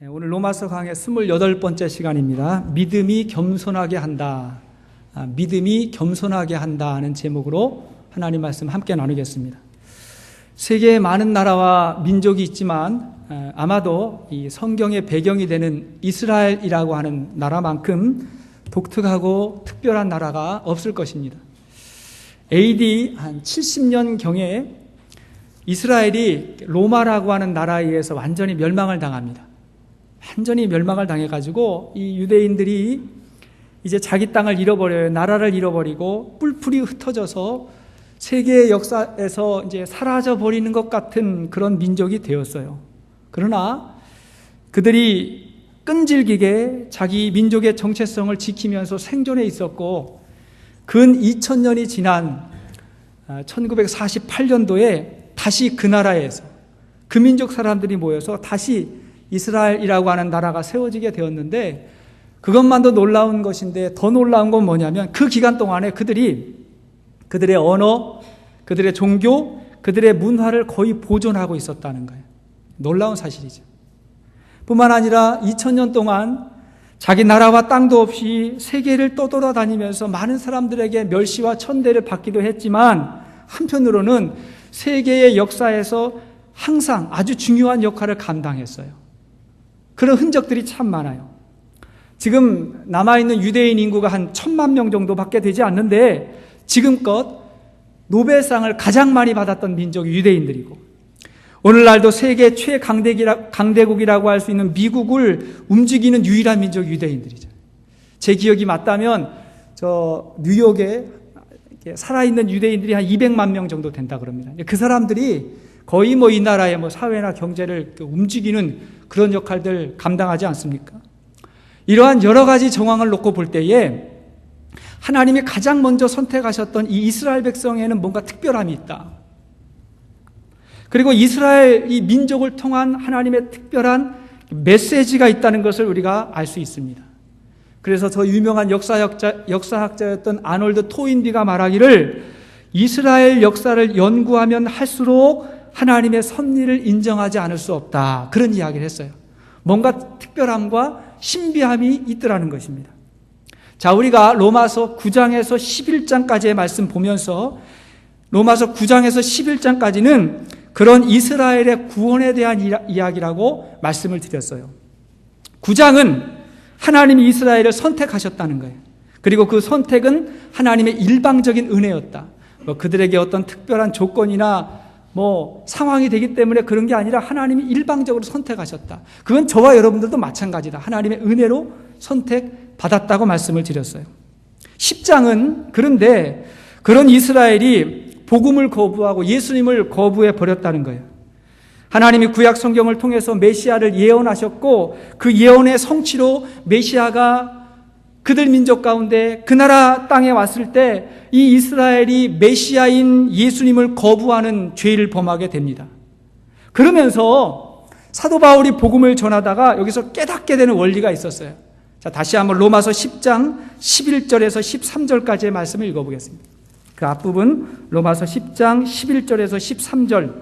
오늘 로마서 강의 28번째 시간입니다. 믿음이 겸손하게 한다. 믿음이 겸손하게 한다 하는 제목으로 하나님 말씀 함께 나누겠습니다. 세계에 많은 나라와 민족이 있지만 아마도 이 성경의 배경이 되는 이스라엘이라고 하는 나라만큼 독특하고 특별한 나라가 없을 것입니다. AD 한 70년경에 이스라엘이 로마라고 하는 나라에 의해서 완전히 멸망을 당합니다. 완전히 멸망을 당해가지고 이 유대인들이 이제 자기 땅을 잃어버려요. 나라를 잃어버리고 뿔풀이 흩어져서 세계의 역사에서 이제 사라져버리는 것 같은 그런 민족이 되었어요. 그러나 그들이 끈질기게 자기 민족의 정체성을 지키면서 생존해 있었고 근 2000년이 지난 1948년도에 다시 그 나라에서 그 민족 사람들이 모여서 다시 이스라엘이라고 하는 나라가 세워지게 되었는데 그것만도 놀라운 것인데 더 놀라운 건 뭐냐면 그 기간 동안에 그들이 그들의 언어, 그들의 종교, 그들의 문화를 거의 보존하고 있었다는 거예요. 놀라운 사실이죠. 뿐만 아니라 2000년 동안 자기 나라와 땅도 없이 세계를 떠돌아다니면서 많은 사람들에게 멸시와 천대를 받기도 했지만 한편으로는 세계의 역사에서 항상 아주 중요한 역할을 감당했어요. 그런 흔적들이 참 많아요. 지금 남아있는 유대인 인구가 한 1000만 명 정도밖에 되지 않는데 지금껏 노벨상을 가장 많이 받았던 민족이 유대인들이고 오늘날도 세계 최강대국이라고 할 수 있는 미국을 움직이는 유일한 민족이 유대인들이죠. 제 기억이 맞다면 저 뉴욕에 살아있는 유대인들이 한 200만 명 정도 된다 그럽니다. 그 사람들이 거의 이 나라의 사회나 경제를 움직이는 그런 역할들 감당하지 않습니까? 이러한 여러 가지 정황을 놓고 볼 때에 하나님이 가장 먼저 선택하셨던 이 이스라엘 백성에는 뭔가 특별함이 있다. 그리고 이스라엘 이 민족을 통한 하나님의 특별한 메시지가 있다는 것을 우리가 알 수 있습니다. 그래서 저 유명한 역사학자였던 아놀드 토인비가 말하기를 이스라엘 역사를 연구하면 할수록 하나님의 섭리를 인정하지 않을 수 없다. 그런 이야기를 했어요. 뭔가 특별함과 신비함이 있더라는 것입니다. 자, 우리가 로마서 9장에서 11장까지의 말씀 보면서 로마서 9장에서 11장까지는 그런 이스라엘의 구원에 대한 이야기라고 말씀을 드렸어요. 9장은 하나님이 이스라엘을 선택하셨다는 거예요. 그리고 그 선택은 하나님의 일방적인 은혜였다. 그들에게 어떤 특별한 조건이나 상황이 되기 때문에 그런 게 아니라 하나님이 일방적으로 선택하셨다. 그건 저와 여러분들도 마찬가지다. 하나님의 은혜로 선택받았다고 말씀을 드렸어요. 10장은 그런데 그런 이스라엘이 복음을 거부하고 예수님을 거부해 버렸다는 거예요. 하나님이 구약 성경을 통해서 메시아를 예언하셨고 그 예언의 성취로 메시아가 그들 민족 가운데 그 나라 땅에 왔을 때 이 이스라엘이 메시아인 예수님을 거부하는 죄를 범하게 됩니다. 그러면서 사도 바울이 복음을 전하다가 여기서 깨닫게 되는 원리가 있었어요. 자, 다시 한번 로마서 10장 11절에서 13절까지의 말씀을 읽어보겠습니다. 그 앞부분 로마서 10장 11절에서 13절.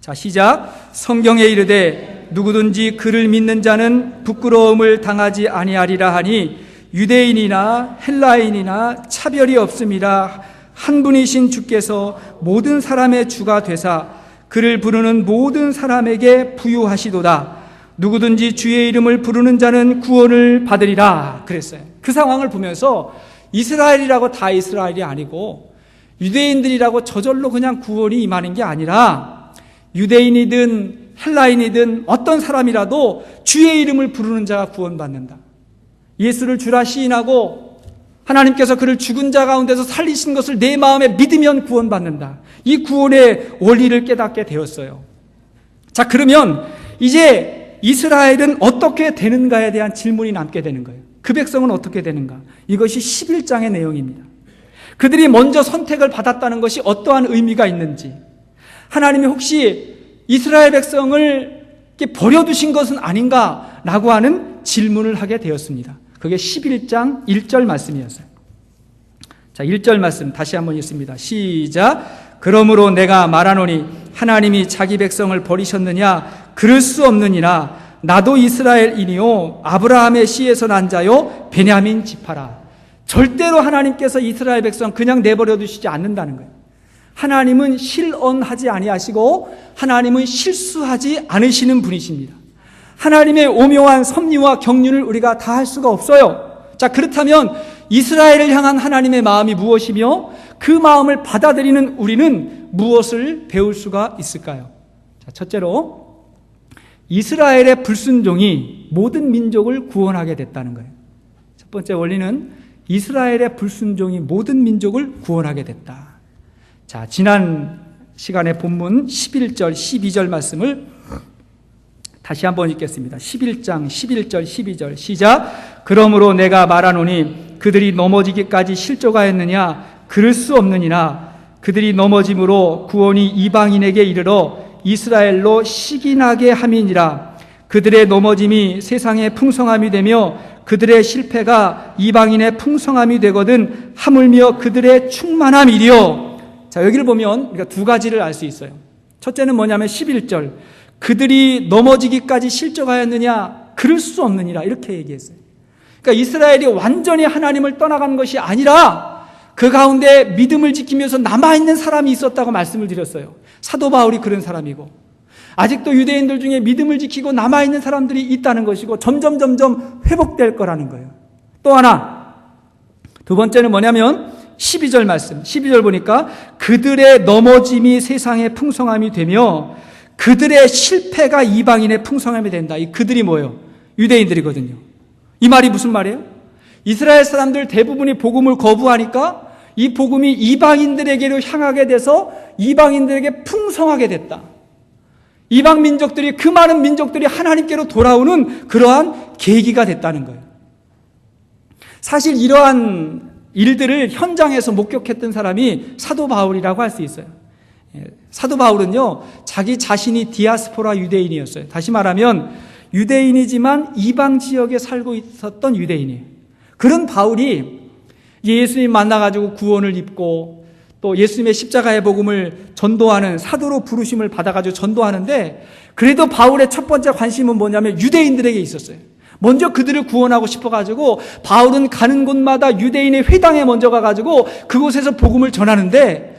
자, 시작. 성경에 이르되 누구든지 그를 믿는 자는 부끄러움을 당하지 아니하리라 하니 유대인이나 헬라인이나 차별이 없음이라 한 분이신 주께서 모든 사람의 주가 되사 그를 부르는 모든 사람에게 부유하시도다. 누구든지 주의 이름을 부르는 자는 구원을 받으리라 그랬어요. 그 상황을 보면서 이스라엘이라고 다 이스라엘이 아니고 유대인들이라고 저절로 그냥 구원이 임하는 게 아니라 유대인이든 헬라인이든 어떤 사람이라도 주의 이름을 부르는 자가 구원받는다. 예수를 주라 시인하고 하나님께서 그를 죽은 자 가운데서 살리신 것을 내 마음에 믿으면 구원받는다. 이 구원의 원리를 깨닫게 되었어요. 자, 그러면 이제 이스라엘은 어떻게 되는가에 대한 질문이 남게 되는 거예요. 그 백성은 어떻게 되는가? 이것이 11장의 내용입니다. 그들이 먼저 선택을 받았다는 것이 어떠한 의미가 있는지, 하나님이 혹시 이스라엘 백성을 버려두신 것은 아닌가라고 하는 질문을 하게 되었습니다. 그게 11장 1절 말씀이었어요. 자, 1절 말씀 다시 한번 읽습니다. 시작. 그러므로 내가 말하노니 하나님이 자기 백성을 버리셨느냐? 그럴 수 없느니라. 나도 이스라엘이니요 아브라함의 씨에서 난 자요 베냐민 지파라. 절대로 하나님께서 이스라엘 백성 그냥 내버려 두시지 않는다는 거예요. 하나님은 실언하지 아니하시고 하나님은 실수하지 않으시는 분이십니다. 하나님의 오묘한 섭리와 경륜을 우리가 다 할 수가 없어요. 자, 그렇다면 이스라엘을 향한 하나님의 마음이 무엇이며 그 마음을 받아들이는 우리는 무엇을 배울 수가 있을까요? 자, 첫째로 이스라엘의 불순종이 모든 민족을 구원하게 됐다는 거예요. 첫 번째 원리는 이스라엘의 불순종이 모든 민족을 구원하게 됐다. 자, 지난 시간에 본문 11절, 12절 말씀을 다시 한번 읽겠습니다. 11장 11절, 12절 시작. 그러므로 내가 말하노니 그들이 넘어지기까지 실족하였느냐? 그럴 수 없느니라. 그들이 넘어짐으로 구원이 이방인에게 이르러 이스라엘로 시기나게 함이니라. 그들의 넘어짐이 세상의 풍성함이 되며 그들의 실패가 이방인의 풍성함이 되거든 하물며 그들의 충만함이리요. 자, 여기를 보면 우리가 두 가지를 알 수 있어요. 첫째는 뭐냐면 11절 그들이 넘어지기까지 실족하였느냐? 그럴 수 없느니라 이렇게 얘기했어요. 그러니까 이스라엘이 완전히 하나님을 떠나간 것이 아니라 그 가운데 믿음을 지키면서 남아있는 사람이 있었다고 말씀을 드렸어요. 사도 바울이 그런 사람이고 아직도 유대인들 중에 믿음을 지키고 남아있는 사람들이 있다는 것이고 점점 회복될 거라는 거예요. 또 하나, 두 번째는 뭐냐면 12절 말씀, 12절 보니까 그들의 넘어짐이 세상의 풍성함이 되며 그들의 실패가 이방인의 풍성함이 된다. 이 그들이 뭐예요? 유대인들이거든요. 이 말이 무슨 말이에요? 이스라엘 사람들 대부분이 복음을 거부하니까 이 복음이 이방인들에게로 향하게 돼서 이방인들에게 풍성하게 됐다. 이방 민족들이, 그 많은 민족들이 하나님께로 돌아오는 그러한 계기가 됐다는 거예요. 사실 이러한 일들을 현장에서 목격했던 사람이 사도 바울이라고 할 수 있어요. 사도 바울은요, 자기 자신이 디아스포라 유대인이었어요. 다시 말하면 유대인이지만 이방 지역에 살고 있었던 유대인이에요. 그런 바울이 예수님 만나가지고 구원을 입고 또 예수님의 십자가의 복음을 전도하는 사도로 부르심을 받아가지고 전도하는데, 그래도 바울의 첫 번째 관심은 뭐냐면 유대인들에게 있었어요. 먼저 그들을 구원하고 싶어가지고 바울은 가는 곳마다 유대인의 회당에 먼저 가가지고 그곳에서 복음을 전하는데,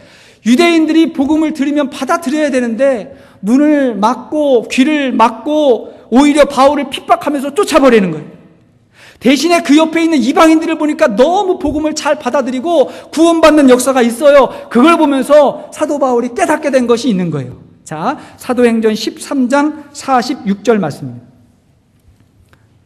유대인들이 복음을 들으면 받아들여야 되는데 문을 막고 귀를 막고 오히려 바울을 핍박하면서 쫓아버리는 거예요. 대신에 그 옆에 있는 이방인들을 보니까 너무 복음을 잘 받아들이고 구원받는 역사가 있어요. 그걸 보면서 사도 바울이 깨닫게 된 것이 있는 거예요. 자, 사도행전 13장 46절 말씀입니다.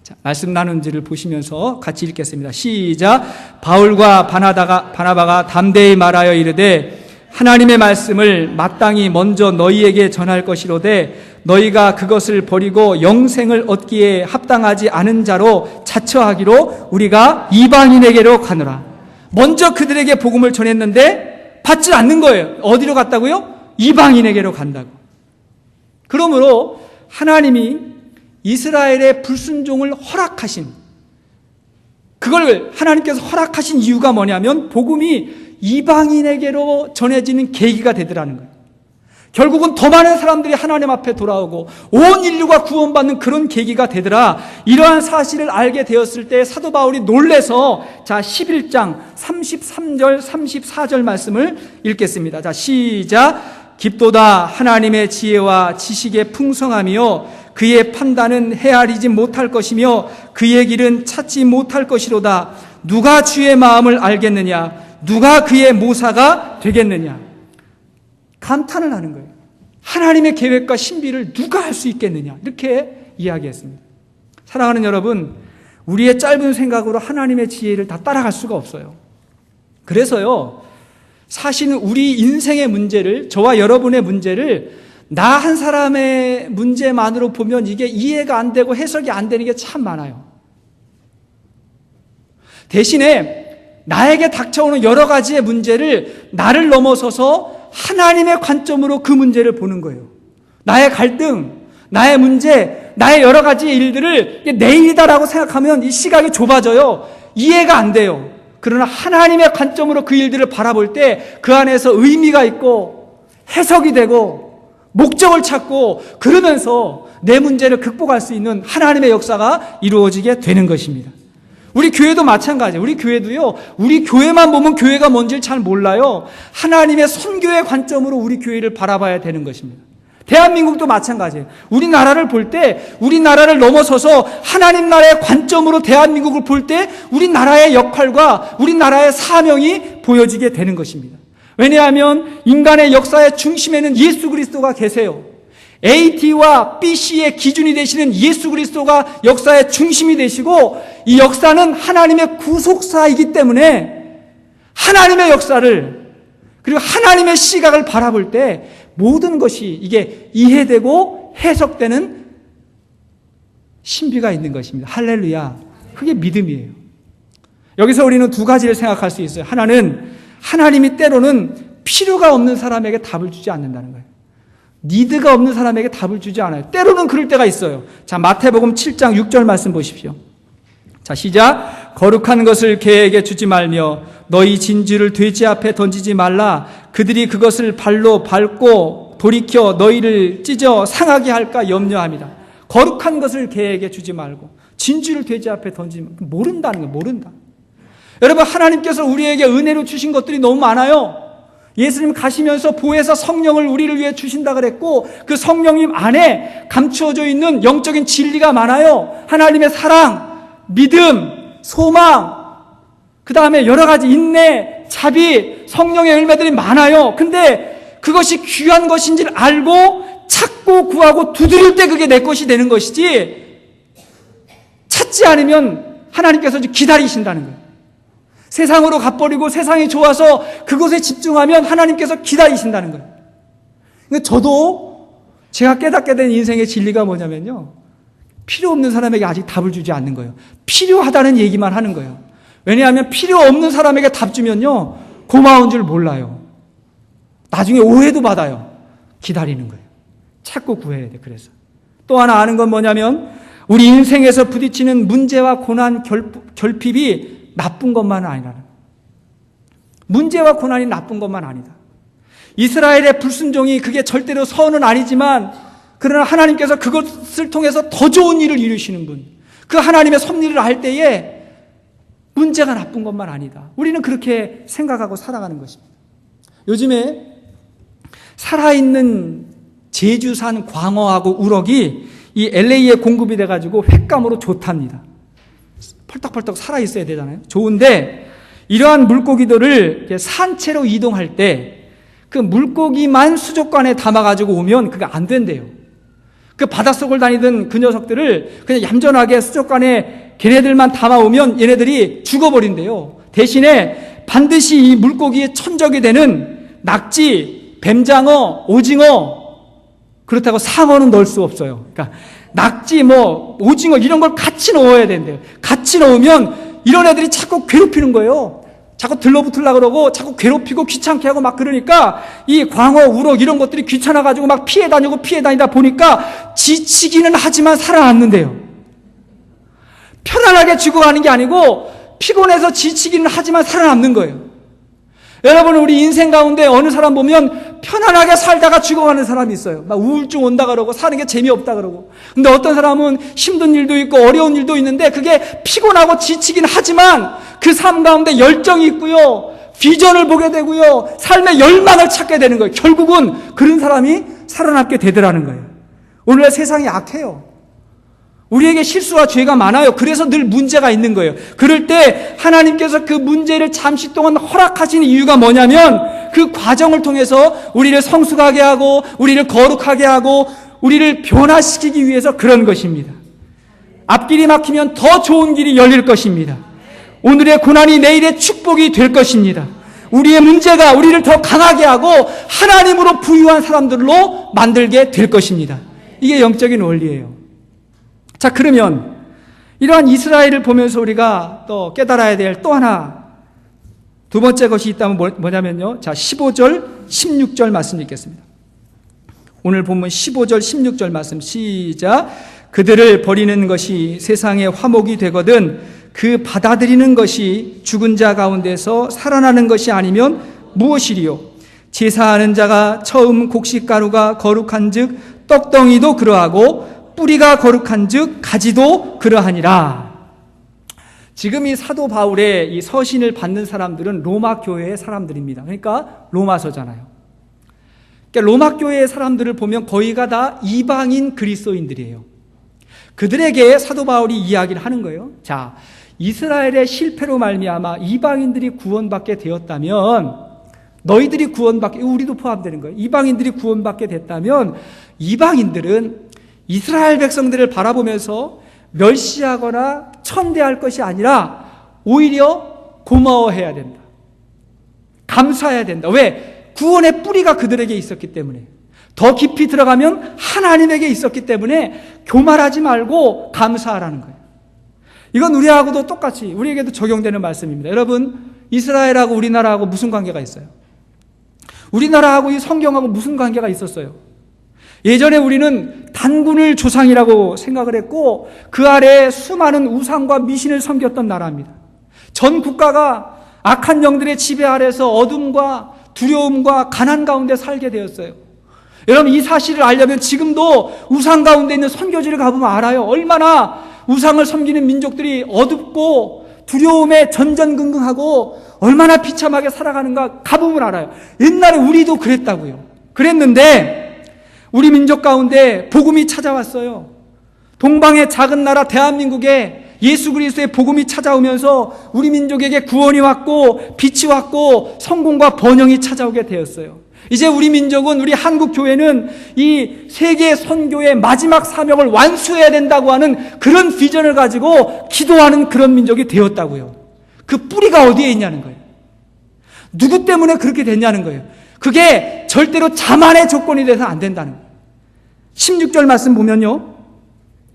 자, 말씀 나눈지를 보시면서 같이 읽겠습니다. 시작. 바울과 바나바가 담대히 말하여 이르되 하나님의 말씀을 마땅히 먼저 너희에게 전할 것이로되 너희가 그것을 버리고 영생을 얻기에 합당하지 않은 자로 자처하기로 우리가 이방인에게로 가노라. 먼저 그들에게 복음을 전했는데 받지 않는 거예요. 어디로 갔다고요? 이방인에게로 간다고. 그러므로 하나님이 이스라엘의 불순종을 허락하신, 그걸 하나님께서 허락하신 이유가 뭐냐면 복음이 이방인에게로 전해지는 계기가 되더라는 거예요. 결국은 더 많은 사람들이 하나님 앞에 돌아오고 온 인류가 구원받는 그런 계기가 되더라. 이러한 사실을 알게 되었을 때 사도 바울이 놀래서, 자, 11장 33절 34절 말씀을 읽겠습니다. 자, 시작. 깊도다 하나님의 지혜와 지식의 풍성함이요 그의 판단은 헤아리지 못할 것이며 그의 길은 찾지 못할 것이로다. 누가 주의 마음을 알겠느냐? 누가 그의 모사가 되겠느냐? 감탄을 하는 거예요. 하나님의 계획과 신비를 누가 알 수 있겠느냐? 이렇게 이야기했습니다. 사랑하는 여러분, 우리의 짧은 생각으로 하나님의 지혜를 다 따라갈 수가 없어요. 그래서요, 사실은 우리 인생의 문제를, 저와 여러분의 문제를 나 한 사람의 문제만으로 보면 이게 이해가 안 되고 해석이 안 되는 게 참 많아요. 대신에 나에게 닥쳐오는 여러 가지의 문제를 나를 넘어서서 하나님의 관점으로 그 문제를 보는 거예요. 나의 갈등, 나의 문제, 나의 여러 가지 일들을 내 일이다라고 생각하면 이 시각이 좁아져요. 이해가 안 돼요. 그러나 하나님의 관점으로 그 일들을 바라볼 때 그 안에서 의미가 있고 해석이 되고 목적을 찾고, 그러면서 내 문제를 극복할 수 있는 하나님의 역사가 이루어지게 되는 것입니다. 우리 교회도 마찬가지예요. 우리 교회도요, 우리 교회만 보면 교회가 뭔지를 잘 몰라요. 하나님의 선교의 관점으로 우리 교회를 바라봐야 되는 것입니다. 대한민국도 마찬가지예요. 우리나라를 볼 때, 우리나라를 넘어서서 하나님 나라의 관점으로 대한민국을 볼 때 우리나라의 역할과 우리나라의 사명이 보여지게 되는 것입니다. 왜냐하면 인간의 역사의 중심에는 예수 그리스도가 계세요. AT와 BC의 기준이 되시는 예수 그리스도가 역사의 중심이 되시고, 이 역사는 하나님의 구속사이기 때문에 하나님의 역사를, 그리고 하나님의 시각을 바라볼 때 모든 것이 이게 이해되고 해석되는 신비가 있는 것입니다. 할렐루야. 그게 믿음이에요. 여기서 우리는 두 가지를 생각할 수 있어요. 하나는 하나님이 때로는 필요가 없는 사람에게 답을 주지 않는다는 거예요. 니드가 없는 사람에게 답을 주지 않아요. 때로는 그럴 때가 있어요. 자, 마태복음 7장 6절 말씀 보십시오. 자, 시작. 거룩한 것을 개에게 주지 말며 너희 진주를 돼지 앞에 던지지 말라. 그들이 그것을 발로 밟고 돌이켜 너희를 찢어 상하게 할까 염려합니다. 거룩한 것을 개에게 주지 말고 진주를 돼지 앞에 던지지 말고. 모른다는 거예요. 모른다. 여러분, 하나님께서 우리에게 은혜로 주신 것들이 너무 많아요. 예수님 가시면서 보혜사 성령을 우리를 위해 주신다 그랬고, 그 성령님 안에 감추어져 있는 영적인 진리가 많아요. 하나님의 사랑, 믿음, 소망, 그 다음에 여러 가지 인내, 자비, 성령의 열매들이 많아요. 근데 그것이 귀한 것인지를 알고 찾고 구하고 두드릴 때 그게 내 것이 되는 것이지, 찾지 않으면 하나님께서 기다리신다는 거예요. 세상으로 가버리고 세상이 좋아서 그것에 집중하면 하나님께서 기다리신다는 거예요. 근데 저도 제가 깨닫게 된 인생의 진리가 뭐냐면요, 필요 없는 사람에게 아직 답을 주지 않는 거예요. 필요하다는 얘기만 하는 거예요. 왜냐하면 필요 없는 사람에게 답 주면요, 고마운 줄 몰라요. 나중에 오해도 받아요. 기다리는 거예요. 찾고 구해야 돼. 그래서 또 하나 아는 건 뭐냐면, 우리 인생에서 부딪히는 문제와 고난, 결핍이 나쁜 것만은 아니라는 거예요. 문제와 고난이 나쁜 것만 아니다. 이스라엘의 불순종이 그게 절대로 선은 아니지만, 그러나 하나님께서 그것을 통해서 더 좋은 일을 이루시는 분, 그 하나님의 섭리를 알 때에 문제가 나쁜 것만 아니다. 우리는 그렇게 생각하고 살아가는 것입니다. 요즘에 살아있는 제주산 광어하고 우럭이 이 LA에 공급이 돼가지고 횟감으로 좋답니다. 펄떡펄떡 살아있어야 되잖아요. 좋은데, 이러한 물고기들을 산채로 이동할 때 그 물고기만 수족관에 담아가지고 오면 그게 안 된대요. 그 바닷속을 다니던 그 녀석들을 그냥 얌전하게 수족관에 걔네들만 담아오면 얘네들이 죽어버린대요. 대신에 반드시 이 물고기에 천적이 되는 낙지, 뱀장어, 오징어, 그렇다고 상어는 넣을 수 없어요. 그러니까 낙지, 오징어 이런 걸 같이 넣어야 된대요. 같이 넣으면 이런 애들이 자꾸 괴롭히는 거예요. 자꾸 들러붙으려고 그러고 자꾸 괴롭히고 귀찮게 하고 막 그러니까 이 광어, 우럭 이런 것들이 귀찮아가지고 막 피해 다니다 보니까 지치기는 하지만 살아남는데요. 편안하게 죽어가는 게 아니고 피곤해서 지치기는 하지만 살아남는 거예요. 여러분, 우리 인생 가운데 어느 사람 보면 편안하게 살다가 죽어가는 사람이 있어요. 막 우울증 온다 그러고 사는 게 재미없다 그러고. 근데 어떤 사람은 힘든 일도 있고 어려운 일도 있는데 그게 피곤하고 지치긴 하지만 그 삶 가운데 열정이 있고요, 비전을 보게 되고요, 삶의 열망을 찾게 되는 거예요. 결국은 그런 사람이 살아남게 되더라는 거예요. 오늘날 세상이 악해요. 우리에게 실수와 죄가 많아요. 그래서 늘 문제가 있는 거예요. 그럴 때 하나님께서 그 문제를 잠시 동안 허락하시는 이유가 뭐냐면, 그 과정을 통해서 우리를 성숙하게 하고 우리를 거룩하게 하고 우리를 변화시키기 위해서 그런 것입니다. 앞길이 막히면 더 좋은 길이 열릴 것입니다. 오늘의 고난이 내일의 축복이 될 것입니다. 우리의 문제가 우리를 더 강하게 하고 하나님으로 부유한 사람들로 만들게 될 것입니다. 이게 영적인 원리예요. 자, 그러면 이러한 이스라엘을 보면서 우리가 또 깨달아야 될 또 하나, 두 번째 것이 있다면 뭐냐면요. 자, 15절, 16절 말씀 읽겠습니다. 오늘 본문 15절, 16절 말씀 시작. 그들을 버리는 것이 세상의 화목이 되거든 그 받아들이는 것이 죽은 자 가운데서 살아나는 것이 아니면 무엇이리요? 제사하는 자가 처음 곡식가루가 거룩한즉 떡덩이도 그러하고 뿌리가 거룩한즉 가지도 그러하니라. 지금 이 사도 바울의 이 서신을 받는 사람들은 로마 교회의 사람들입니다. 그러니까 로마서잖아요. 그러니까 로마 교회의 사람들을 보면 거의가 다 이방인 그리스도인들이에요. 그들에게 사도 바울이 이야기를 하는 거예요. 자, 이스라엘의 실패로 말미암아 이방인들이 구원받게 되었다면, 너희들이 구원받게, 우리도 포함되는 거예요. 이방인들이 구원받게 됐다면 이방인들은 이스라엘 백성들을 바라보면서 멸시하거나 천대할 것이 아니라 오히려 고마워해야 된다. 감사해야 된다. 왜? 구원의 뿌리가 그들에게 있었기 때문에. 더 깊이 들어가면 하나님에게 있었기 때문에 교만하지 말고 감사하라는 거예요. 이건 우리하고도 똑같이 우리에게도 적용되는 말씀입니다. 여러분, 이스라엘하고 우리나라하고 무슨 관계가 있어요? 우리나라하고 이 성경하고 무슨 관계가 있었어요? 예전에 우리는 단군을 조상이라고 생각을 했고 그 아래에 수많은 우상과 미신을 섬겼던 나라입니다. 전 국가가 악한 영들의 지배 아래서 어둠과 두려움과 가난 가운데 살게 되었어요. 여러분, 이 사실을 알려면 지금도 우상 가운데 있는 선교지를 가보면 알아요. 얼마나 우상을 섬기는 민족들이 어둡고 두려움에 전전긍긍하고 얼마나 비참하게 살아가는가 가보면 알아요. 옛날에 우리도 그랬다고요. 그랬는데 우리 민족 가운데 복음이 찾아왔어요. 동방의 작은 나라 대한민국에 예수 그리스도의 복음이 찾아오면서 우리 민족에게 구원이 왔고 빛이 왔고 성공과 번영이 찾아오게 되었어요. 이제 우리 민족은, 우리 한국 교회는 이 세계 선교의 마지막 사명을 완수해야 된다고 하는 그런 비전을 가지고 기도하는 그런 민족이 되었다고요. 그 뿌리가 어디에 있냐는 거예요. 누구 때문에 그렇게 됐냐는 거예요. 그게 절대로 자만의 조건이 돼서 안 된다는 거예요. 16절 말씀 보면요,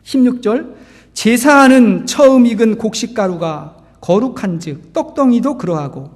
16절, 제사하는 처음 익은 곡식가루가 거룩한즉 떡덩이도 그러하고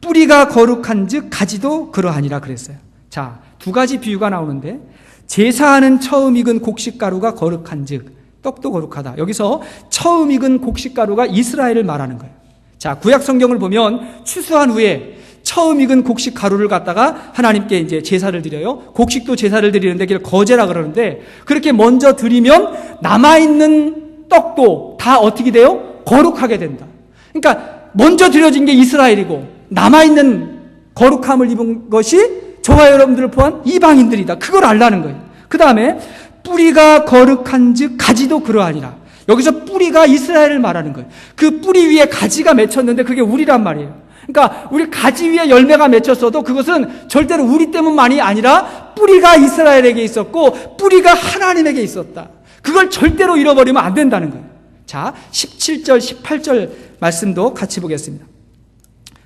뿌리가 거룩한즉 가지도 그러하니라 그랬어요. 자, 두 가지 비유가 나오는데, 제사하는 처음 익은 곡식가루가 거룩한즉 떡도 거룩하다. 여기서 처음 익은 곡식가루가 이스라엘을 말하는 거예요. 자, 구약 성경을 보면 추수한 후에 처음 익은 곡식 가루를 갖다가 하나님께 이제 제사를 드려요. 곡식도 제사를 드리는데 그걸 거제라 그러는데, 그렇게 먼저 드리면 남아있는 떡도 다 어떻게 돼요? 거룩하게 된다. 그러니까 먼저 드려진 게 이스라엘이고 남아있는 거룩함을 입은 것이 저와 여러분들을 포함한 이방인들이다. 그걸 알라는 거예요. 그 다음에 뿌리가 거룩한즉 가지도 그러하니라. 여기서 뿌리가 이스라엘을 말하는 거예요. 그 뿌리 위에 가지가 맺혔는데 그게 우리란 말이에요. 그러니까 우리 가지 위에 열매가 맺혔어도 그것은 절대로 우리 때문만이 아니라 뿌리가 이스라엘에게 있었고 뿌리가 하나님에게 있었다. 그걸 절대로 잃어버리면 안 된다는 거예요. 자, 17절, 18절 말씀도 같이 보겠습니다.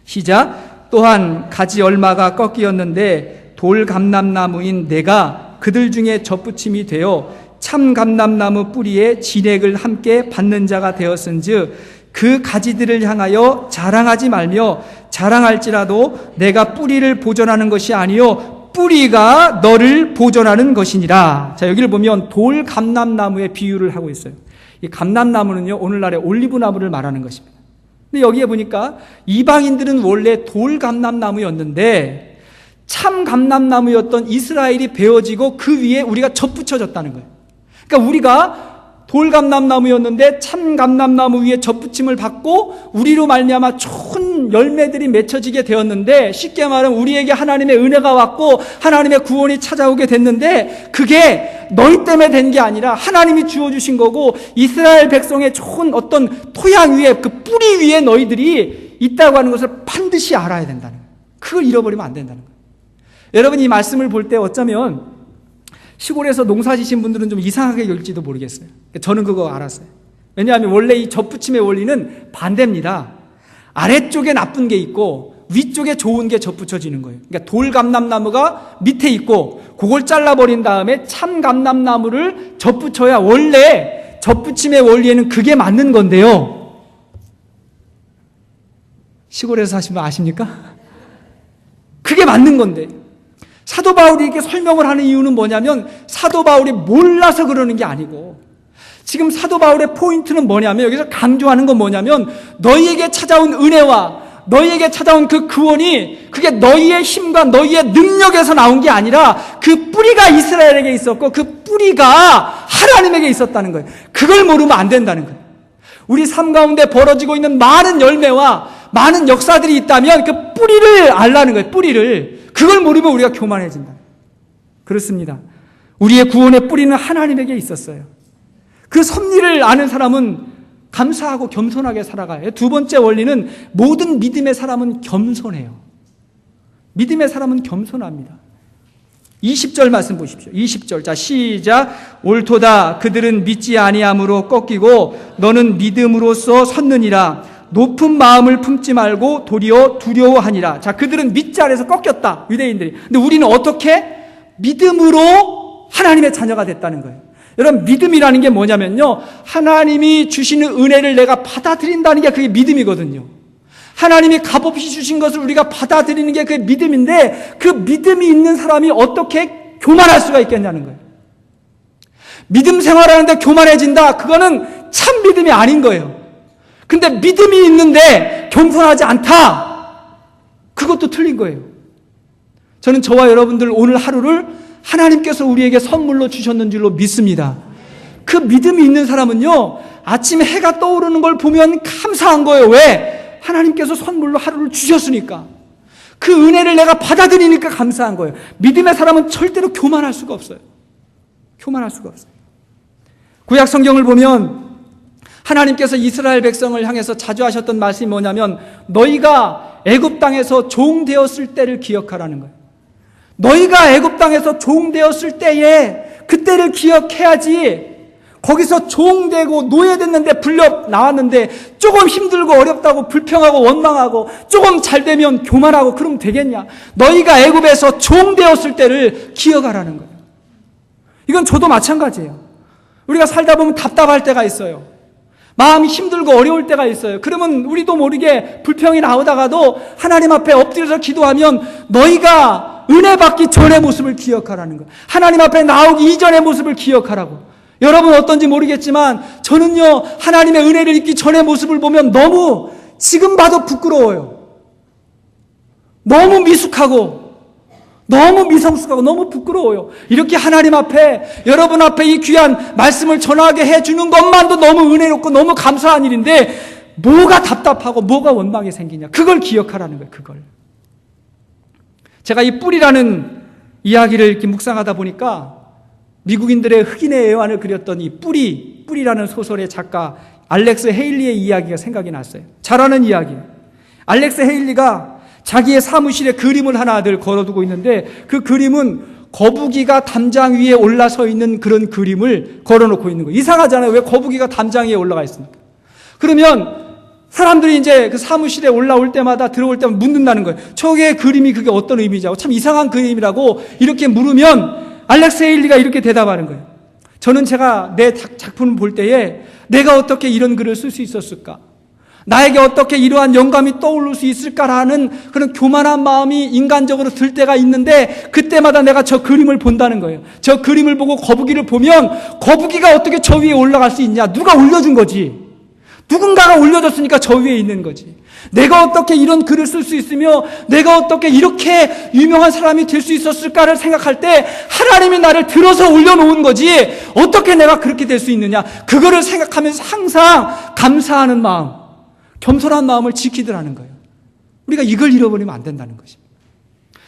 시작. 또한 가지 얼마가 꺾이었는데 돌감람나무인 내가 그들 중에 젖붙임이 되어 참 감람나무 뿌리에 진액을 함께 받는 자가 되었은즉 그 가지들을 향하여 자랑하지 말며 자랑할지라도 내가 뿌리를 보존하는 것이 아니요 뿌리가 너를 보존하는 것이니라. 자, 여기를 보면 돌감람나무의 비유를 하고 있어요. 이 감람나무는요, 오늘날의 올리브나무를 말하는 것입니다. 근데 여기에 보니까 이방인들은 원래 돌감람나무였는데 참 감람나무였던 이스라엘이 베어지고 그 위에 우리가 젖붙여졌다는 거예요. 그러니까 우리가 돌감람나무였는데 참 감람나무 위에 젖붙임을 받고 우리로 말미암아 좋은 열매들이 맺혀지게 되었는데, 쉽게 말하면 우리에게 하나님의 은혜가 왔고 하나님의 구원이 찾아오게 됐는데 그게 너희 때문에 된 게 아니라 하나님이 주어주신 거고 이스라엘 백성의 좋은 어떤 토양 위에, 그 뿌리 위에 너희들이 있다고 하는 것을 반드시 알아야 된다는 거예요. 그걸 잃어버리면 안 된다는 거예요. 여러분, 이 말씀을 볼 때 어쩌면 시골에서 농사 지신 분들은 좀 이상하게 여길지도 모르겠어요. 저는 그거 알았어요. 왜냐하면 원래 이 젖붙임의 원리는 반대입니다. 아래쪽에 나쁜 게 있고 위쪽에 좋은 게 젖붙여지는 거예요. 그러니까 돌감람나무가 밑에 있고 그걸 잘라버린 다음에 참 감람나무를 젖붙여야 원래 젖붙임의 원리에는 그게 맞는 건데요. 시골에서 사시면 아십니까? 그게 맞는 건데, 사도 바울이 이렇게 설명을 하는 이유는 뭐냐면 사도 바울이 몰라서 그러는 게 아니고, 지금 사도 바울의 포인트는 뭐냐면, 여기서 강조하는 건 뭐냐면 너희에게 찾아온 은혜와 너희에게 찾아온 그 구원이 그게 너희의 힘과 너희의 능력에서 나온 게 아니라 그 뿌리가 이스라엘에게 있었고 그 뿌리가 하나님에게 있었다는 거예요. 그걸 모르면 안 된다는 거예요. 우리 삶 가운데 벌어지고 있는 많은 열매와 많은 역사들이 있다면 그 뿌리를 알라는 거예요. 뿌리를. 그걸 모르면 우리가 교만해진다. 그렇습니다. 우리의 구원의 뿌리는 하나님에게 있었어요. 그 섭리를 아는 사람은 감사하고 겸손하게 살아가요. 두 번째 원리는 모든 믿음의 사람은 겸손해요. 믿음의 사람은 겸손합니다. 20절 말씀 보십시오. 20절. 자, 시작. 옳도다. 그들은 믿지 아니함으로 꺾이고 너는 믿음으로써 섰느니라. 높은 마음을 품지 말고 도리어 두려워하니라. 자, 그들은 믿지 아래서 꺾였다. 유대인들이. 근데 우리는 어떻게? 믿음으로 하나님의 자녀가 됐다는 거예요. 여러분, 믿음이라는 게 뭐냐면요, 하나님이 주시는 은혜를 내가 받아들인다는 게 그게 믿음이거든요. 하나님이 값없이 주신 것을 우리가 받아들이는 게 그게 믿음인데, 그 믿음이 있는 사람이 어떻게 교만할 수가 있겠냐는 거예요. 믿음 생활하는데 교만해진다, 그거는 참 믿음이 아닌 거예요. 근데 믿음이 있는데 겸손하지 않다, 그것도 틀린 거예요. 저는 저와 여러분들 오늘 하루를 하나님께서 우리에게 선물로 주셨는 줄로 믿습니다. 그 믿음이 있는 사람은요, 아침에 해가 떠오르는 걸 보면 감사한 거예요. 왜? 하나님께서 선물로 하루를 주셨으니까. 그 은혜를 내가 받아들이니까 감사한 거예요. 믿음의 사람은 절대로 교만할 수가 없어요. 교만할 수가 없어요. 구약 성경을 보면 하나님께서 이스라엘 백성을 향해서 자주 하셨던 말씀이 뭐냐면, 너희가 애굽 땅에서 종 되었을 때를 기억하라는 거예요. 너희가 애굽 땅에서 종 되었을 때에 그때를 기억해야지. 거기서 종 되고 노예됐는데 불려 나왔는데 조금 힘들고 어렵다고 불평하고 원망하고 조금 잘 되면 교만하고 그러면 되겠냐? 너희가 애굽에서 종 되었을 때를 기억하라는 거예요. 이건 저도 마찬가지예요. 우리가 살다 보면 답답할 때가 있어요. 마음이 힘들고 어려울 때가 있어요. 그러면 우리도 모르게 불평이 나오다가도 하나님 앞에 엎드려서 기도하면 너희가 은혜 받기 전의 모습을 기억하라는 거예요. 하나님 앞에 나오기 이전의 모습을 기억하라고. 여러분 어떤지 모르겠지만 저는요, 하나님의 은혜를 입기 전의 모습을 보면 너무 지금 봐도 부끄러워요. 너무 미숙하고 너무 미성숙하고 너무 부끄러워요. 이렇게 하나님 앞에, 여러분 앞에 이 귀한 말씀을 전하게 해주는 것만도 너무 은혜롭고 너무 감사한 일인데 뭐가 답답하고 뭐가 원망이 생기냐, 그걸 기억하라는 거예요. 그걸. 제가 이 뿌리라는 이야기를 이렇게 묵상하다 보니까 미국인들의 흑인의 애환을 그렸던 이 뿌리라는 소설의 작가 알렉스 헤일리의 이야기가 생각이 났어요. 잘 아는 이야기. 알렉스 헤일리가 자기의 사무실에 그림을 하나 늘 걸어두고 있는데 그 그림은 거북이가 담장 위에 올라서 있는 그런 그림을 걸어놓고 있는 거예요. 이상하잖아요. 왜 거북이가 담장 위에 올라가 있습니까? 그러면 사람들이 이제 그 사무실에 올라올 때마다 들어올 때마다 묻는다는 거예요. 저게 그림이 그게 어떤 의미냐고, 참 이상한 그림이라고 이렇게 물으면 알렉스 헤일리가 이렇게 대답하는 거예요. 저는 제가 내 작품을 볼 때에 내가 어떻게 이런 글을 쓸 수 있었을까? 나에게 어떻게 이러한 영감이 떠오를 수 있을까라는 그런 교만한 마음이 인간적으로 들 때가 있는데 그때마다 내가 저 그림을 본다는 거예요. 저 그림을 보고 거북이를 보면 거북이가 어떻게 저 위에 올라갈 수 있냐? 누가 올려준 거지. 누군가가 올려줬으니까 저 위에 있는 거지. 내가 어떻게 이런 글을 쓸 수 있으며 내가 어떻게 이렇게 유명한 사람이 될 수 있었을까를 생각할 때 하나님이 나를 들어서 올려놓은 거지 어떻게 내가 그렇게 될 수 있느냐, 그거를 생각하면서 항상 감사하는 마음, 겸손한 마음을 지키더라는 거예요. 우리가 이걸 잃어버리면 안 된다는 것입니다.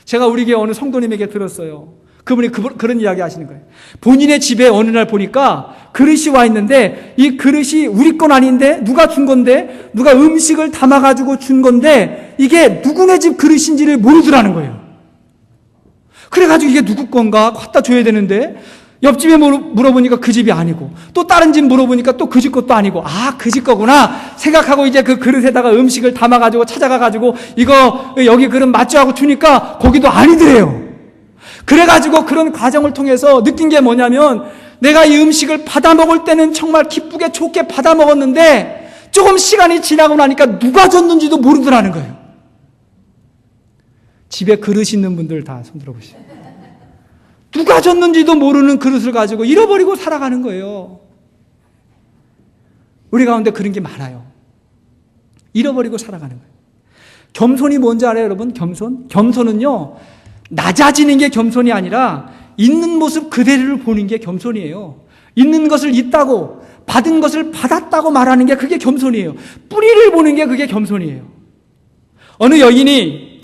제가 우리 교회 어느 성도님에게 들었어요. 그분이 그런 이야기 하시는 거예요. 본인의 집에 어느 날 보니까 그릇이 와 있는데 이 그릇이 우리 건 아닌데 누가 준 건데, 누가 음식을 담아가지고 준 건데 이게 누구네 집 그릇인지를 모르더라는 거예요. 그래가지고 이게 누구 건가 갖다 줘야 되는데 옆집에 물어보니까 그 집이 아니고 또 다른 집 물어보니까 또 그 집 것도 아니고, 아, 그 집 거구나 생각하고 이제 그 그릇에다가 음식을 담아가지고 찾아가가지고 이거 여기 그릇 맞죠 하고 주니까 거기도 아니더래요. 그래가지고 그런 과정을 통해서 느낀 게 뭐냐면 내가 이 음식을 받아 먹을 때는 정말 기쁘게 좋게 받아 먹었는데 조금 시간이 지나고 나니까 누가 줬는지도 모르더라는 거예요. 집에 그릇 있는 분들 다 손 들어보시죠. 누가 줬는지도 모르는 그릇을 가지고 잃어버리고 살아가는 거예요. 우리 가운데 그런 게 많아요. 잃어버리고 살아가는 거예요. 겸손이 뭔지 알아요, 여러분? 겸손은요, 낮아지는 게 겸손이 아니라 있는 모습 그대로를 보는 게 겸손이에요. 있는 것을 있다고, 받은 것을 받았다고 말하는 게 그게 겸손이에요. 뿌리를 보는 게 그게 겸손이에요. 어느 여인이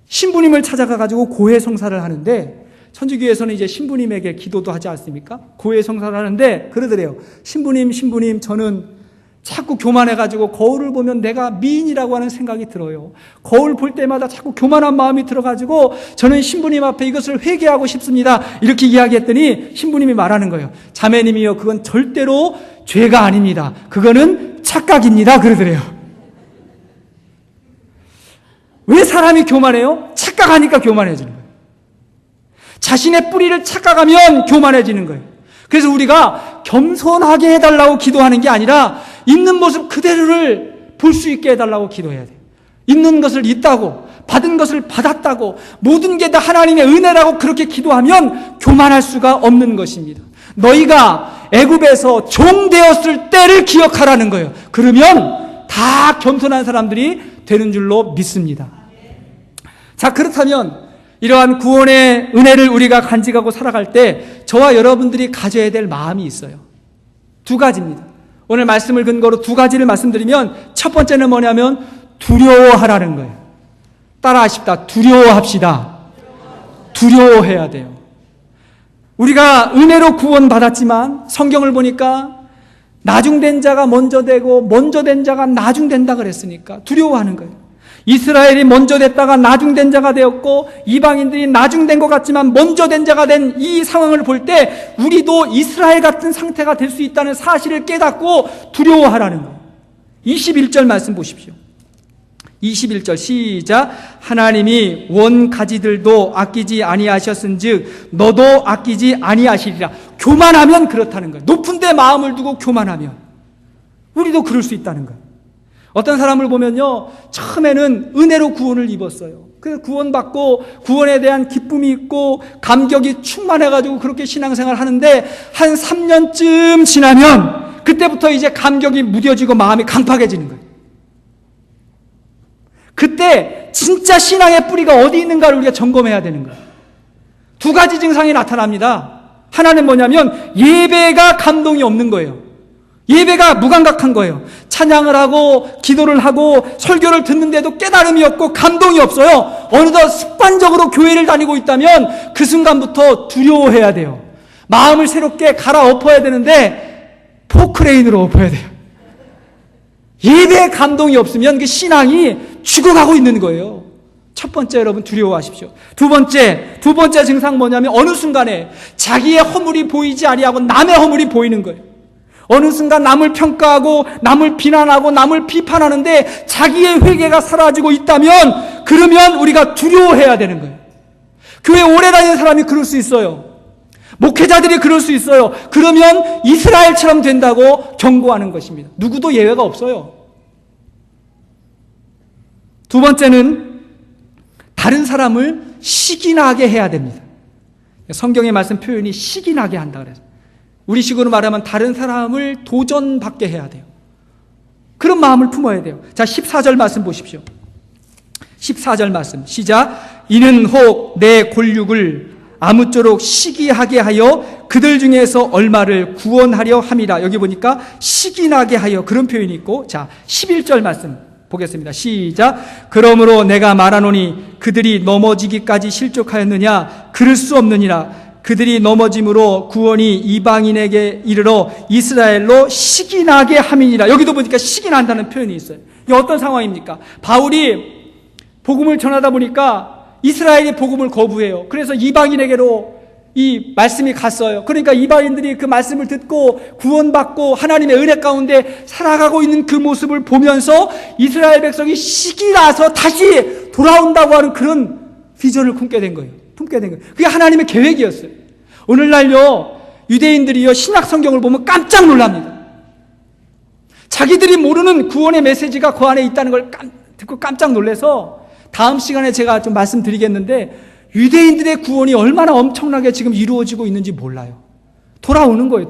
신부님을 찾아가가지고 고해성사를 하는데, 천주교에서는 이제 신부님에게 기도도 하지 않습니까? 고해성사를 하는데 그러더래요. 신부님, 저는 자꾸 교만해가지고 거울을 보면 내가 미인이라고 하는 생각이 들어요. 거울 볼 때마다 자꾸 교만한 마음이 들어가지고 저는 신부님 앞에 이것을 회개하고 싶습니다. 이렇게 이야기했더니 신부님이 말하는 거예요. 자매님이요, 그건 절대로 죄가 아닙니다. 그거는 착각입니다. 그러더래요. 왜 사람이 교만해요? 착각하니까 교만해지는 거예요. 자신의 뿌리를 착각하면 교만해지는 거예요. 그래서 우리가 겸손하게 해달라고 기도하는 게 아니라 있는 모습 그대로를 볼 수 있게 해달라고 기도해야 돼요. 있는 것을 있다고, 받은 것을 받았다고, 모든 게 다 하나님의 은혜라고 그렇게 기도하면 교만할 수가 없는 것입니다. 너희가 애굽에서 종 되었을 때를 기억하라는 거예요. 그러면 다 겸손한 사람들이 되는 줄로 믿습니다. 자, 그렇다면 이러한 구원의 은혜를 우리가 간직하고 살아갈 때 저와 여러분들이 가져야 될 마음이 있어요. 두 가지입니다. 오늘 말씀을 근거로 두 가지를 말씀드리면, 첫 번째는 뭐냐면 두려워하라는 거예요. 따라하십시다. 두려워합시다. 두려워해야 돼요. 우리가 은혜로 구원받았지만 성경을 보니까 나중된 자가 먼저 되고 먼저 된 자가 나중된다 그랬으니까 두려워하는 거예요. 이스라엘이 먼저 됐다가 나중된 자가 되었고 이방인들이 나중된 것 같지만 먼저 된 자가 된 이 상황을 볼 때 우리도 이스라엘 같은 상태가 될 수 있다는 사실을 깨닫고 두려워하라는 거예요. 21절 말씀 보십시오. 21절 시작. 하나님이 원 가지들도 아끼지 아니하셨은즉 너도 아끼지 아니하시리라. 교만하면 그렇다는 거예요. 높은 데 마음을 두고 교만하면 우리도 그럴 수 있다는 거예요. 어떤 사람을 보면요, 처음에는 은혜로 구원을 입었어요. 그래서 구원받고 구원에 대한 기쁨이 있고 감격이 충만해가지고 그렇게 신앙생활을 하는데 한 3년쯤 지나면 그때부터 이제 감격이 무뎌지고 마음이 강팍해지는 거예요. 그때 진짜 신앙의 뿌리가 어디 있는가를 우리가 점검해야 되는 거예요. 두 가지 증상이 나타납니다. 하나는 뭐냐면 예배가 감동이 없는 거예요. 예배가 무감각한 거예요. 찬양을 하고 기도를 하고 설교를 듣는데도 깨달음이 없고 감동이 없어요. 어느덧 습관적으로 교회를 다니고 있다면 그 순간부터 두려워해야 돼요. 마음을 새롭게 갈아엎어야 되는데 포크레인으로 엎어야 돼요. 예배에 감동이 없으면 그 신앙이 죽어가고 있는 거예요. 첫 번째, 여러분 두려워하십시오. 두 번째 증상 뭐냐면 어느 순간에 자기의 허물이 보이지 아니하고 남의 허물이 보이는 거예요. 어느 순간 남을 평가하고 남을 비난하고 남을 비판하는데 자기의 회개가 사라지고 있다면 그러면 우리가 두려워해야 되는 거예요. 교회 오래 다니는 사람이 그럴 수 있어요. 목회자들이 그럴 수 있어요. 그러면 이스라엘처럼 된다고 경고하는 것입니다. 누구도 예외가 없어요. 두 번째는 다른 사람을 시기나게 해야 됩니다. 성경의 말씀 표현이 시기나게 한다 그래서 우리식으로 말하면 다른 사람을 도전받게 해야 돼요. 그런 마음을 품어야 돼요. 자, 14절 말씀 보십시오. 14절 말씀 시작. 이는 혹 내 골육을 아무쪼록 시기하게 하여 그들 중에서 얼마를 구원하려 함이라. 여기 보니까 시기나게 하여 그런 표현이 있고, 자 11절 말씀 보겠습니다. 시작. 그러므로 내가 말하노니 그들이 넘어지기까지 실족하였느냐? 그럴 수 없느니라. 그들이 넘어짐으로 구원이 이방인에게 이르러 이스라엘로 시기나게 함이니라. 여기도 보니까 시기난다는 표현이 있어요. 이게 어떤 상황입니까? 바울이 복음을 전하다 보니까 이스라엘이 복음을 거부해요. 그래서 이방인에게로 이 말씀이 갔어요. 그러니까 이방인들이 그 말씀을 듣고 구원받고 하나님의 은혜 가운데 살아가고 있는 그 모습을 보면서 이스라엘 백성이 시기나서 다시 돌아온다고 하는 그런 비전을 품게 된 거예요. 그게 하나님의 계획이었어요. 오늘날요, 유대인들이요, 신약 성경을 보면 깜짝 놀랍니다. 자기들이 모르는 구원의 메시지가 그 안에 있다는 걸 듣고 깜짝 놀라서 다음 시간에 제가 좀 말씀드리겠는데 유대인들의 구원이 얼마나 엄청나게 지금 이루어지고 있는지 몰라요. 돌아오는 거예요.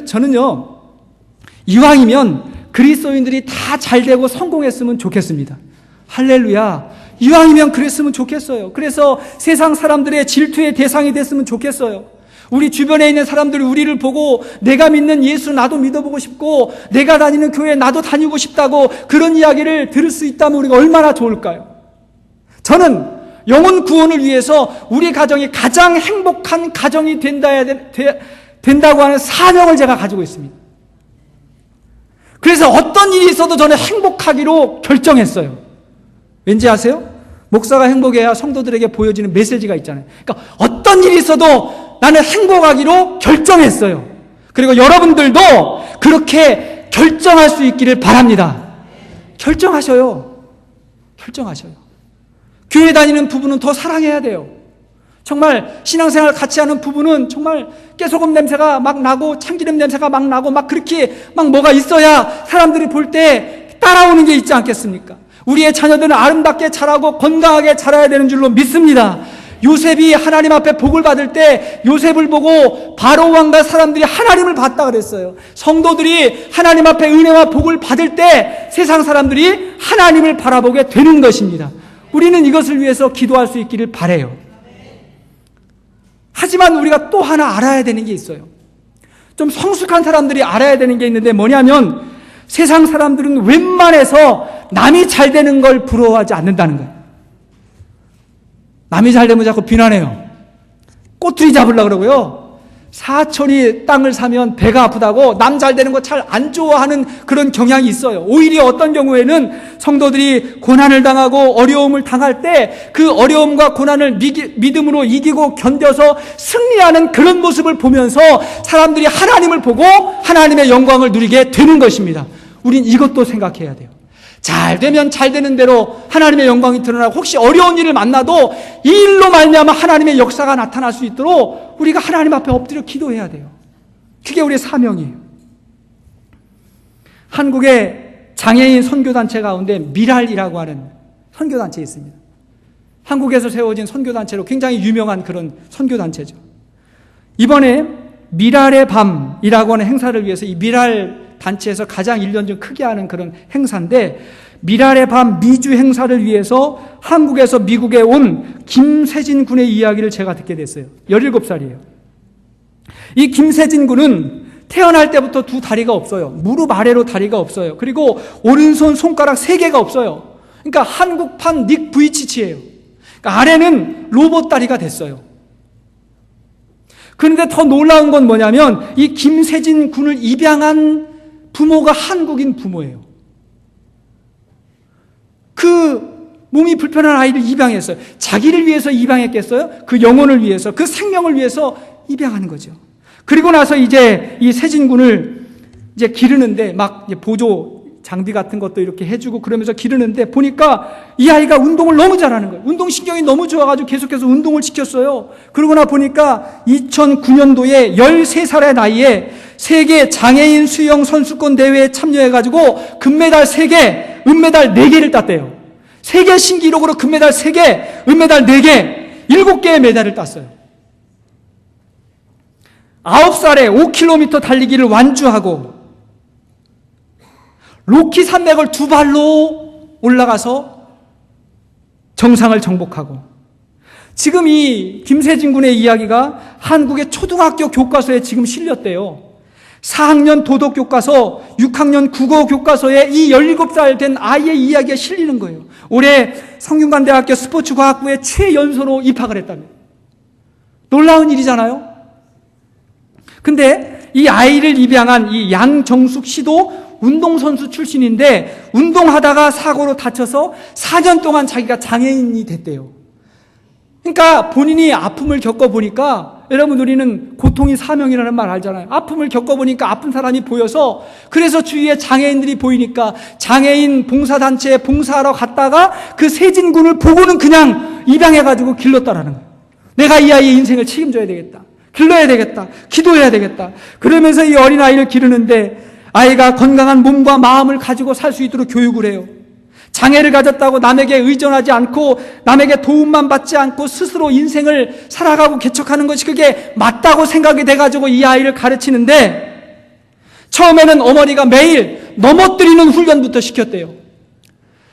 저는요, 이왕이면 그리스도인들이 다 잘되고 성공했으면 좋겠습니다. 할렐루야. 이왕이면 그랬으면 좋겠어요. 그래서 세상 사람들의 질투의 대상이 됐으면 좋겠어요. 우리 주변에 있는 사람들이 우리를 보고 내가 믿는 예수 나도 믿어보고 싶고 내가 다니는 교회 나도 다니고 싶다고 그런 이야기를 들을 수 있다면 우리가 얼마나 좋을까요? 저는 영혼 구원을 위해서 우리 가정이 가장 행복한 가정이 된다고 하는 사명을 제가 가지고 있습니다. 그래서 어떤 일이 있어도 저는 행복하기로 결정했어요. 왠지 아세요? 목사가 행복해야 성도들에게 보여지는 메시지가 있잖아요. 그러니까 어떤 일이 있어도 나는 행복하기로 결정했어요. 그리고 여러분들도 그렇게 결정할 수 있기를 바랍니다. 결정하셔요. 결정하셔요. 교회 다니는 부부는 더 사랑해야 돼요. 정말 신앙생활 같이 하는 부부는 정말 깨소금 냄새가 막 나고 참기름 냄새가 막 나고 막 그렇게 막 뭐가 있어야 사람들이 볼 때 따라오는 게 있지 않겠습니까? 우리의 자녀들은 아름답게 자라고 건강하게 자라야 되는 줄로 믿습니다. 요셉이 하나님 앞에 복을 받을 때 요셉을 보고 바로 왕과 사람들이 하나님을 봤다 그랬어요. 성도들이 하나님 앞에 은혜와 복을 받을 때 세상 사람들이 하나님을 바라보게 되는 것입니다. 우리는 이것을 위해서 기도할 수 있기를 바라요. 하지만 우리가 또 하나 알아야 되는 게 있어요. 좀 성숙한 사람들이 알아야 되는 게 있는데 뭐냐면 세상 사람들은 웬만해서 남이 잘 되는 걸 부러워하지 않는다는 거예요. 남이 잘 되면 자꾸 비난해요. 꼬투리 잡으려고 그러고요. 사촌이 땅을 사면 배가 아프다고 남 잘 되는 거 잘 안 좋아하는 그런 경향이 있어요. 오히려 어떤 경우에는 성도들이 고난을 당하고 어려움을 당할 때 그 어려움과 고난을 믿음으로 이기고 견뎌서 승리하는 그런 모습을 보면서 사람들이 하나님을 보고 하나님의 영광을 누리게 되는 것입니다. 우린 이것도 생각해야 돼요. 잘 되면 잘 되는 대로 하나님의 영광이 드러나고 혹시 어려운 일을 만나도 이 일로 말미암아 하나님의 역사가 나타날 수 있도록 우리가 하나님 앞에 엎드려 기도해야 돼요. 그게 우리의 사명이에요. 한국의 장애인 선교단체 가운데 미랄이라고 하는 선교단체 있습니다. 한국에서 세워진 선교단체로 굉장히 유명한 그런 선교단체죠. 이번에 미랄의 밤이라고 하는 행사를 위해서 이 미랄 단체에서 가장 1년 중 크게 하는 그런 행사인데 미랄의 밤 미주 행사를 위해서 한국에서 미국에 온 김세진 군의 이야기를 제가 듣게 됐어요. 17살이에요. 이 김세진 군은 태어날 때부터 두 다리가 없어요. 무릎 아래로 다리가 없어요. 그리고 오른손 손가락 3개가 없어요. 그러니까 한국판 닉 부이치치예요. 그러니까 아래는 로봇 다리가 됐어요. 그런데 더 놀라운 건 뭐냐면 이 김세진 군을 입양한 부모가 한국인 부모예요. 그 몸이 불편한 아이를 입양했어요. 자기를 위해서 입양했겠어요? 그 영혼을 위해서, 그 생명을 위해서 입양하는 거죠. 그리고 나서 이제 이 세진군을 이제 기르는데 막 보조 장비 같은 것도 이렇게 해주고 그러면서 기르는데 보니까 이 아이가 운동을 너무 잘하는 거예요. 운동신경이 너무 좋아가지고 계속해서 운동을 시켰어요. 그러고 나 보니까 2009년도에 13살의 나이에 세계 장애인 수영 선수권 대회에 참여해가지고 금메달 3개, 은메달 4개를 땄대요. 세계 신기록으로 금메달 3개, 은메달 4개, 7개의 메달을 땄어요. 9살에 5km 달리기를 완주하고 로키 산맥을 2발로 올라가서 정상을 정복하고 지금 이 김세진 군의 이야기가 한국의 초등학교 교과서에 지금 실렸대요. 4학년 도덕교과서, 6학년 국어교과서에 이 17살 된 아이의 이야기가 실리는 거예요. 올해 성균관대학교 스포츠과학부에 최연소로 입학을 했답니다. 놀라운 일이잖아요. 근데 이 아이를 입양한 이 양정숙 씨도 운동선수 출신인데 운동하다가 사고로 다쳐서 4년 동안 자기가 장애인이 됐대요. 그러니까 본인이 아픔을 겪어보니까 여러분 우리는 고통이 사명이라는 말 알잖아요. 아픔을 겪어보니까 아픈 사람이 보여서 그래서 주위에 장애인들이 보이니까 장애인 봉사단체에 봉사하러 갔다가 그 세진군을 보고는 그냥 입양해가지고 길렀다라는 거예요. 내가 이 아이의 인생을 책임져야 되겠다. 길러야 되겠다. 기도해야 되겠다. 그러면서 이 어린아이를 기르는데 아이가 건강한 몸과 마음을 가지고 살 수 있도록 교육을 해요. 장애를 가졌다고 남에게 의존하지 않고 남에게 도움만 받지 않고 스스로 인생을 살아가고 개척하는 것이 그게 맞다고 생각이 돼가지고 이 아이를 가르치는데 처음에는 어머니가 매일 넘어뜨리는 훈련부터 시켰대요.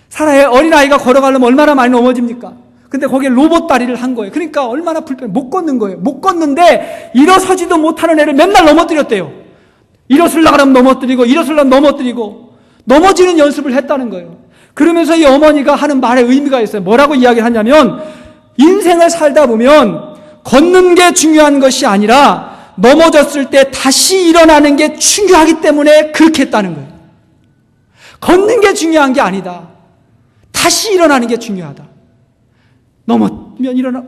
사라의 어린아이가 걸어가려면 얼마나 많이 넘어집니까? 근데 거기에 로봇 다리를 한 거예요. 그러니까 얼마나 못 걷는 거예요. 못 걷는데 일어서지도 못하는 애를 맨날 넘어뜨렸대요. 일어서려고 하면 넘어뜨리고, 일어서려면 넘어뜨리고, 넘어지는 연습을 했다는 거예요. 그러면서 이 어머니가 하는 말에 의미가 있어요. 뭐라고 이야기를 하냐면, 인생을 살다 보면 걷는 게 중요한 것이 아니라 넘어졌을 때 다시 일어나는 게 중요하기 때문에 그렇게 했다는 거예요. 걷는 게 중요한 게 아니다. 다시 일어나는 게 중요하다. 넘어면 일어나,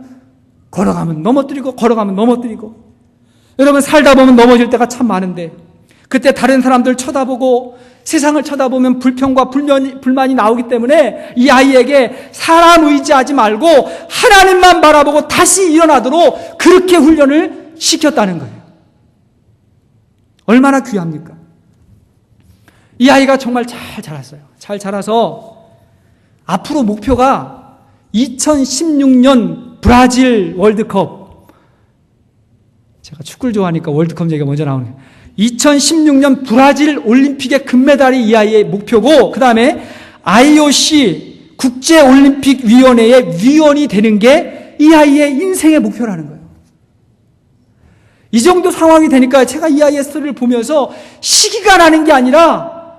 걸어가면 넘어뜨리고, 걸어가면 넘어뜨리고. 여러분, 살다 보면 넘어질 때가 참 많은데, 그때 다른 사람들 쳐다보고 세상을 쳐다보면 불평과 불만이 나오기 때문에 이 아이에게 사람 의지하지 말고 하나님만 바라보고 다시 일어나도록 그렇게 훈련을 시켰다는 거예요. 얼마나 귀합니까? 이 아이가 정말 잘 자랐어요. 잘 자라서 앞으로 목표가 2016년 브라질 월드컵, 제가 축구를 좋아하니까 월드컵 얘기가 먼저 나오네요. 2016년 브라질 올림픽의 금메달이 이 아이의 목표고, 그 다음에 IOC 국제올림픽위원회의 위원이 되는 게 이 아이의 인생의 목표라는 거예요. 이 정도 상황이 되니까 제가 이 아이의 스토리를 보면서 시기가 나는 게 아니라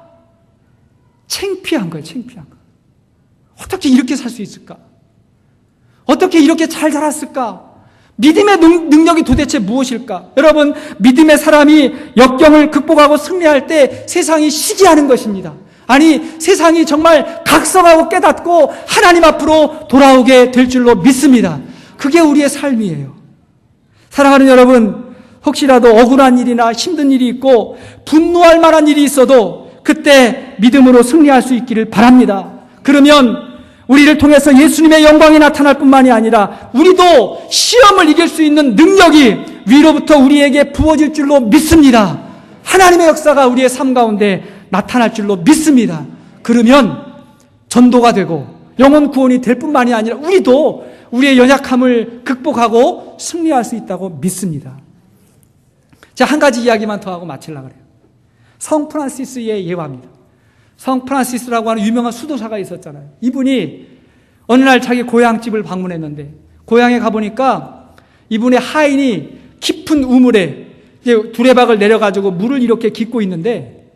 창피한 거예요. 창피한 거. 어떻게 이렇게 살 수 있을까? 어떻게 이렇게 잘 자랐을까? 믿음의 능력이 도대체 무엇일까? 여러분, 믿음의 사람이 역경을 극복하고 승리할 때 세상이 시기하는 것입니다. 아니, 세상이 정말 각성하고 깨닫고 하나님 앞으로 돌아오게 될 줄로 믿습니다. 그게 우리의 삶이에요. 사랑하는 여러분, 혹시라도 억울한 일이나 힘든 일이 있고 분노할 만한 일이 있어도 그때 믿음으로 승리할 수 있기를 바랍니다. 그러면 우리를 통해서 예수님의 영광이 나타날 뿐만이 아니라 우리도 시험을 이길 수 있는 능력이 위로부터 우리에게 부어질 줄로 믿습니다. 하나님의 역사가 우리의 삶 가운데 나타날 줄로 믿습니다. 그러면 전도가 되고 영혼 구원이 될 뿐만이 아니라 우리도 우리의 연약함을 극복하고 승리할 수 있다고 믿습니다. 자, 한 가지 이야기만 더 하고 마치려고 그래요. 성 프란시스의 예화입니다. 성 프란시스라고 하는 유명한 수도사가 있었잖아요. 이분이 어느 날 자기 고향집을 방문했는데, 고향에 가보니까 이분의 하인이 깊은 우물에 이제 두레박을 내려가지고 물을 이렇게 깃고 있는데,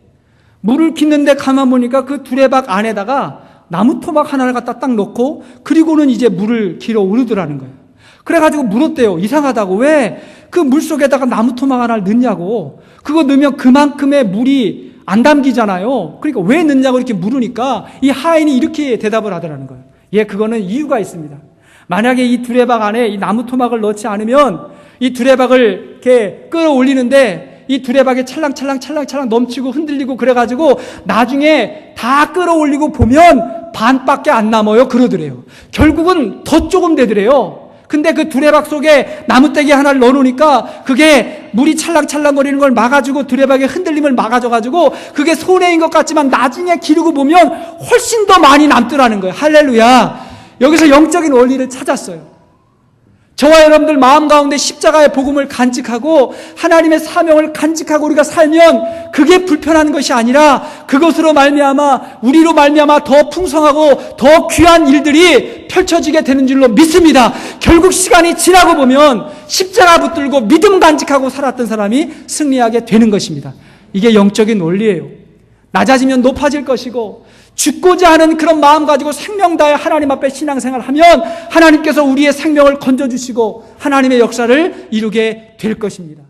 물을 깃는데 가만 보니까 그 두레박 안에다가 나무 토막 하나를 갖다 딱 넣고 그리고는 이제 물을 길어 오르더라는 거예요. 그래가지고 물었대요. 이상하다고. 왜 그 물 속에다가 나무 토막 하나를 넣냐고. 그거 넣으면 그만큼의 물이 안 담기잖아요. 그러니까 왜 넣냐고 이렇게 물으니까 이 하인이 이렇게 대답을 하더라는 거예요. 예, 그거는 이유가 있습니다. 만약에 이 두레박 안에 이 나무 토막을 넣지 않으면 이 두레박을 이렇게 끌어올리는데 이 두레박이 찰랑찰랑 넘치고 흔들리고 그래가지고 나중에 다 끌어올리고 보면 반밖에 안 남아요. 그러더래요. 결국은 더 조금 되더래요. 근데 그 두레박 속에 나무떼기 하나를 넣어놓으니까 그게 물이 찰랑찰랑거리는 걸 막아주고 두레박의 흔들림을 막아줘가지고 그게 손해인 것 같지만 나중에 기르고 보면 훨씬 더 많이 남더라는 거예요. 할렐루야. 여기서 영적인 원리를 찾았어요. 저와 여러분들 마음 가운데 십자가의 복음을 간직하고 하나님의 사명을 간직하고 우리가 살면 그게 불편한 것이 아니라 그것으로 말미암아 우리로 말미암아 더 풍성하고 더 귀한 일들이 펼쳐지게 되는 줄로 믿습니다. 결국 시간이 지나고 보면 십자가 붙들고 믿음 간직하고 살았던 사람이 승리하게 되는 것입니다. 이게 영적인 원리예요. 낮아지면 높아질 것이고 죽고자 하는 그런 마음 가지고 생명 다해 하나님 앞에 신앙생활을 하면 하나님께서 우리의 생명을 건져주시고 하나님의 역사를 이루게 될 것입니다.